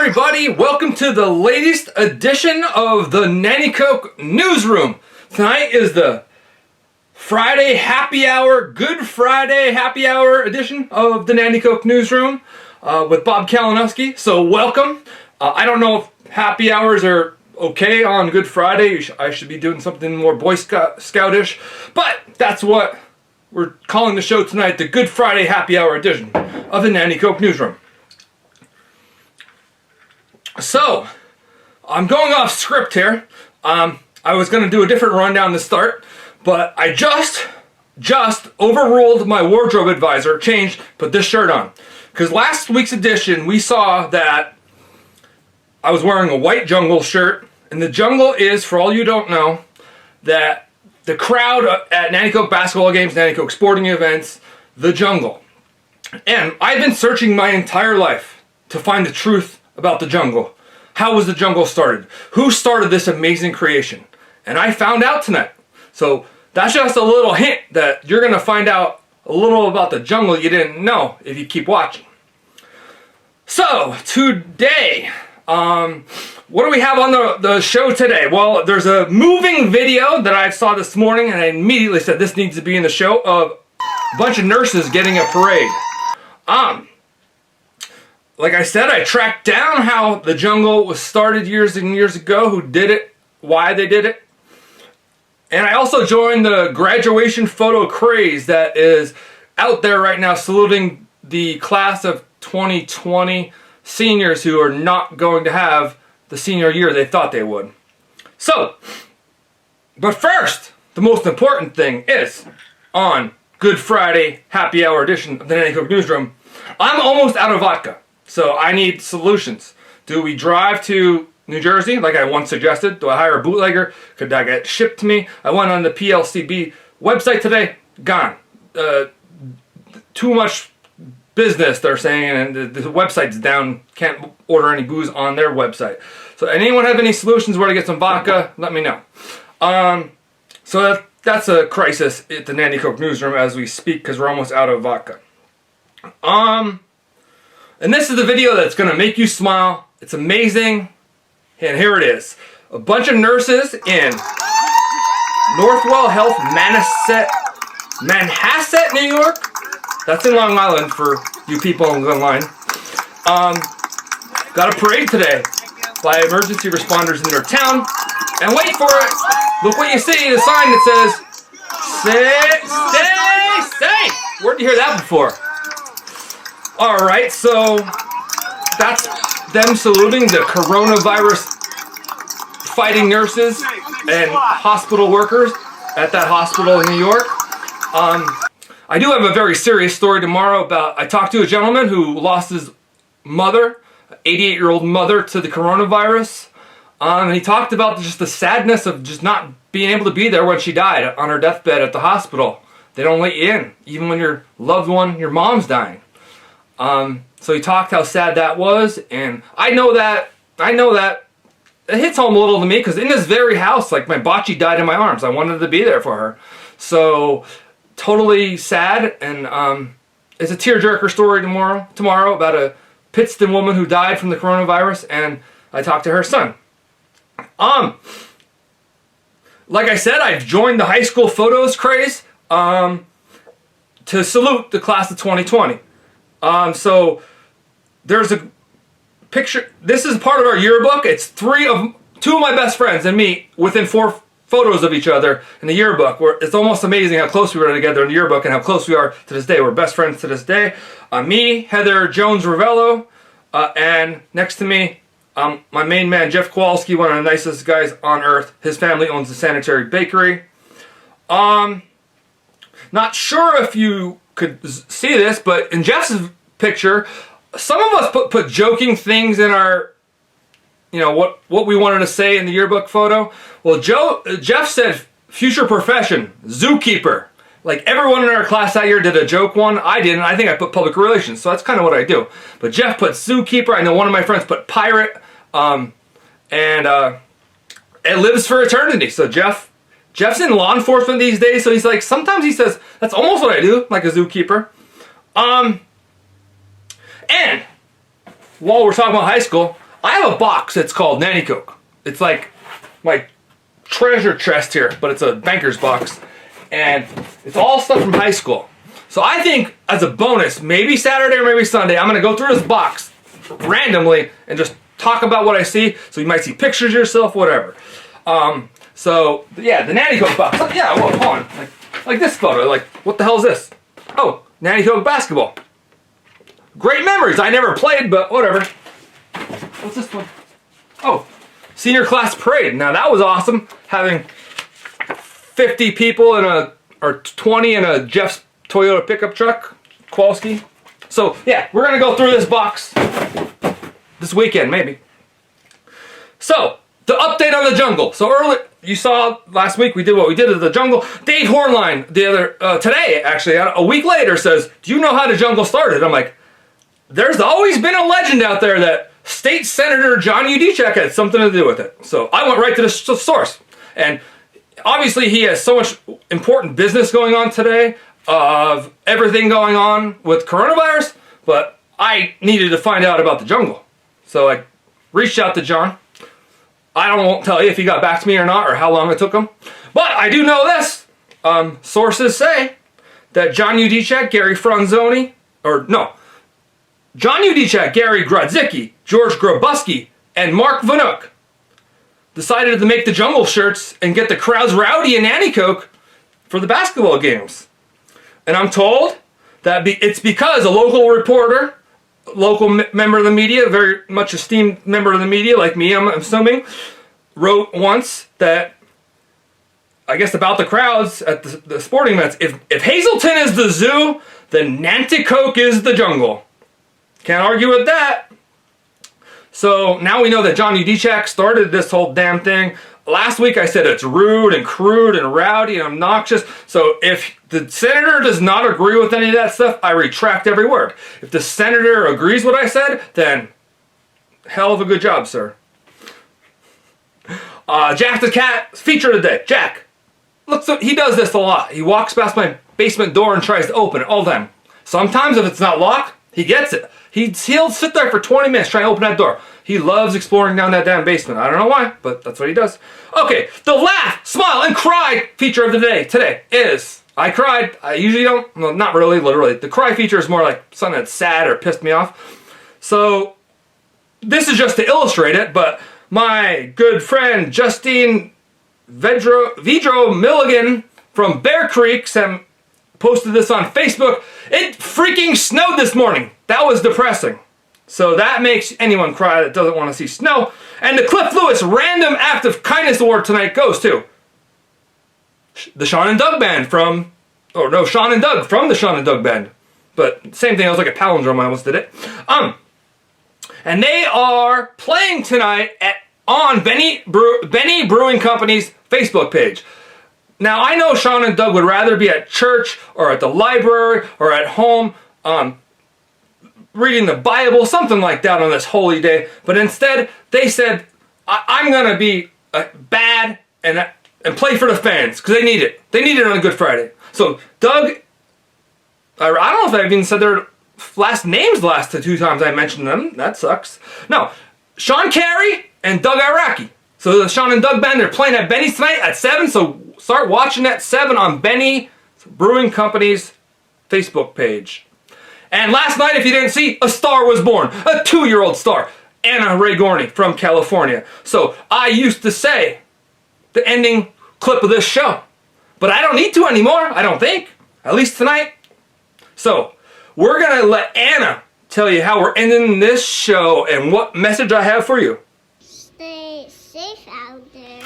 everybody, welcome to the latest edition of the Nanticoke Newsroom. Tonight is the Friday happy hour, Good Friday happy hour edition of the Nanticoke Newsroom with Bob Kalinowski. So welcome. I don't know if happy hours are okay on Good Friday. I should be doing something more Boy Scoutish, but that's what we're calling the show tonight, the Good Friday happy hour edition of the Nanticoke Newsroom. So, I'm going off script here. I was going to do a different rundown to start, but I just overruled my wardrobe advisor, put this shirt on. Because last week's edition, we saw that I was wearing a white jungle shirt, and the jungle is, for all you don't know, that the crowd at Nanticoke basketball games, Nanticoke sporting events, the jungle. And I've been searching my entire life to find the truth about the jungle. How was the jungle started? Who started this amazing creation? And I found out tonight. So that's just a little hint that you're going to find out a little about the jungle you didn't know if you keep watching. So today, what do we have on the show today? Well, there's a moving video that I saw this morning, and I immediately said this needs to be in the show, of a bunch of nurses getting a parade. Like I said, I tracked down how the jungle was started years and years ago, who did it, why they did it. And I also joined the graduation photo craze that is out there right now, saluting the class of 2020 seniors who are not going to have the senior year they thought they would. So, but first, the most important thing is, on Good Friday happy hour edition of the Nanticoke Newsroom, I'm almost out of vodka. So I need solutions. Do we drive to New Jersey, like I once suggested? Do I hire a bootlegger? Could that get shipped to me? I went on the PLCB website today. Gone. Too much business, they're saying, and the website's down. Can't order any booze on their website. So anyone have any solutions where to get some vodka? Let me know. So that's a crisis at the Nanticoke Newsroom as we speak, because we're almost out of vodka. And this is the video that's going to make you smile. It's amazing. And here it is. A bunch of nurses in Northwell Health, Manhasset, New York. That's in Long Island for you people online. Got a parade today by emergency responders in their town. And wait for it. Look what you see, the sign that says, stay safe. Where'd you hear that before? Alright, so that's them saluting the coronavirus fighting nurses and hospital workers at that hospital in New York. I do have a very serious story tomorrow about, I talked to a gentleman who lost his mother, 88-year-old mother, to the coronavirus. And he talked about just the sadness of just not being able to be there when she died on her deathbed at the hospital. They don't let you in, even when your loved one, your mom's dying. So he talked how sad that was, and I know that it hits home a little to me, because in this very house, like, my bocce died in my arms. I wanted to be there for her. So, totally sad, and it's a tearjerker story tomorrow about a Pittston woman who died from the coronavirus, and I talked to her son. Like I said, I've joined the high school photos craze, to salute the class of 2020. So there's a picture. This is part of our yearbook. It's two of my best friends and me within 4 photos of each other in the yearbook. It's almost amazing how close we were together in the yearbook and how close we are to this day. We're best friends to this day. Me, Heather Jones Ravello, and next to me, my main man, Jeff Kowalski, one of the nicest guys on earth. His family owns the Sanitary Bakery. Not sure if you could see this, but in Jeff's picture, some of us put joking things in our, what we wanted to say in the yearbook photo. Well, Jeff said future profession, zookeeper. Like, everyone in our class that year did a joke one. I didn't. I think I put public relations, so that's kind of what I do. But Jeff put zookeeper. I know one of my friends put pirate, and it lives for eternity. So Jeff's in law enforcement these days, so he's like, sometimes he says, that's almost what I do, like a zookeeper. And while we're talking about high school, I have a box that's called Nanticoke. It's like my treasure chest here, but it's a banker's box. And it's all stuff from high school. So I think as a bonus, maybe Saturday or maybe Sunday, I'm going to go through this box randomly and just talk about what I see. So you might see pictures of yourself, whatever. So yeah, the Nanticoke box. Oh, yeah, well, hold on. Like this photo. Like, what the hell is this? Oh, Nanticoke basketball. Great memories. I never played, but whatever. What's this one? Oh, senior class parade. Now that was awesome. Having 50 people in or 20 in a Jeff's Toyota pickup truck, Kowalski. So yeah, we're gonna go through this box this weekend, maybe. So the update on the jungle. So early, you saw last week we did what we did at the jungle. Dave Hornline today, actually, a week later, says, "Do you know how the jungle started?" I'm like, there's always been a legend out there that State Senator John Udicek had something to do with it. So I went right to the source, and obviously he has so much important business going on today of everything going on with coronavirus, but I needed to find out about the jungle. So I reached out to John. I won't tell you if he got back to me or not, or how long it took him. But I do know this. Sources say that John Udicek, Gary Franzoni, John Udicek, Gary Grodzicki, George Grabowski, and Mark Vanook decided to make the jungle shirts and get the crowds rowdy in Nanticoke for the basketball games. And I'm told that it's because a local reporter, local member of the media, very much esteemed member of the media, like me, I'm assuming, wrote once that, I guess about the crowds at the sporting events, if Hazleton is the zoo, then Nanticoke is the jungle. Can't argue with that. So now we know that John Udicek started this whole damn thing. Last week I said it's rude and crude and rowdy and obnoxious. So if the senator does not agree with any of that stuff, I retract every word. If the senator agrees what I said, then hell of a good job, sir. Jack the cat, feature of the day. Jack. Look, so he does this a lot. He walks past my basement door and tries to open it all the time. Sometimes if it's not locked, he gets it. He'll sit there for 20 minutes trying to open that door. He loves exploring down that damn basement. I don't know why, but that's what he does. Okay, the laugh, smile, and cry feature of the day today is, I cried. I usually don't, well, not really, literally. The cry feature is more like something that's sad or pissed me off. So this is just to illustrate it, but my good friend Justine Vidro Milligan from Bear Creek posted this on Facebook. It freaking snowed this morning. That was depressing. So that makes anyone cry that doesn't want to see snow. And the Cliff Lewis Random Act of Kindness Award tonight goes to the Sean and Doug Band from Sean and Doug from the Sean and Doug Band. But same thing, I was like a palindrome, I almost did it. And they are playing tonight on Benny Brewing Company's Facebook page. Now, I know Sean and Doug would rather be at church or at the library or at home reading the Bible, something like that on this holy day. But instead, they said, I'm going to be bad and play for the fans because they need it. They need it on a Good Friday. So, Doug, I don't know if I've even said their last names the last two times I mentioned them. That sucks. No, Sean Carey and Doug Iraqi. So the Sean and Doug Band, they're playing at Benny's tonight at 7. So start watching at 7 on Benny Brewing Company's Facebook page. And last night, if you didn't see, a star was born. A 2-year-old star. Anna Ray Gorney from California. So I used to say the ending clip of this show. But I don't need to anymore, I don't think. At least tonight. So we're going to let Anna tell you how we're ending this show and what message I have for you. Stay safe out there.